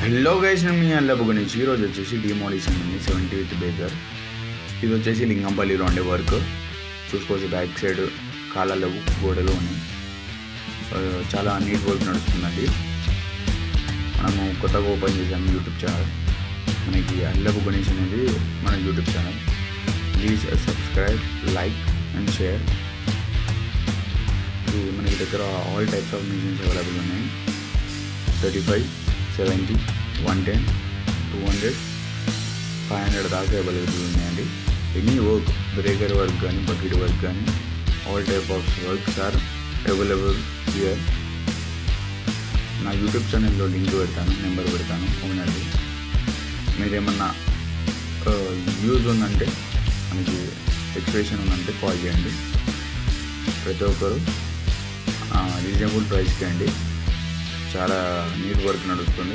Hello guys, నేను మీ అల్లబు గురించి ఈరోజు వచ్చేసి డిమాలిషన్ ఉంది 70 విత్ బేజర్. ఇది వచ్చేసి లింగంపల్లిలో ఉండే వర్క్. చూసుకోవచ్చు బ్యాక్ సైడ్ కాలాలు గోడలు ఉన్నాయి. చాలా నీట్ వర్క్ నడుస్తుందండి. మనము కొత్తగా ఓపెన్ చేసాము యూట్యూబ్ ఛానల్. మనకి అల్లబు గణేష్ అనేది మన YouTube channel. Please subscribe, like and share. మనకి దగ్గర all types of machines available ఉన్నాయి. 35, 70, 110, 200, 500 దాకా అవైలబుల్ ఉన్నాయండి. ఎనీ వర్క్, బ్రేకర్ వర్క్ కానీ, బకెట్ వర్క్ కానీ, all type of works are available here. నా యూట్యూబ్ ఛానల్లో లింక్ పెడతాను, నెంబర్ పెడతాను. అవునండి, మీరేమన్నా యూజ్ ఉందంటే, మనకి ఎక్స్ప్రెషన్ ఉందంటే కాల్ చేయండి. ప్రతి ఒక్కరు రీజనబుల్ ప్రైస్కి అండి. చాలా నీట్ వర్క్ నడుస్తుంది.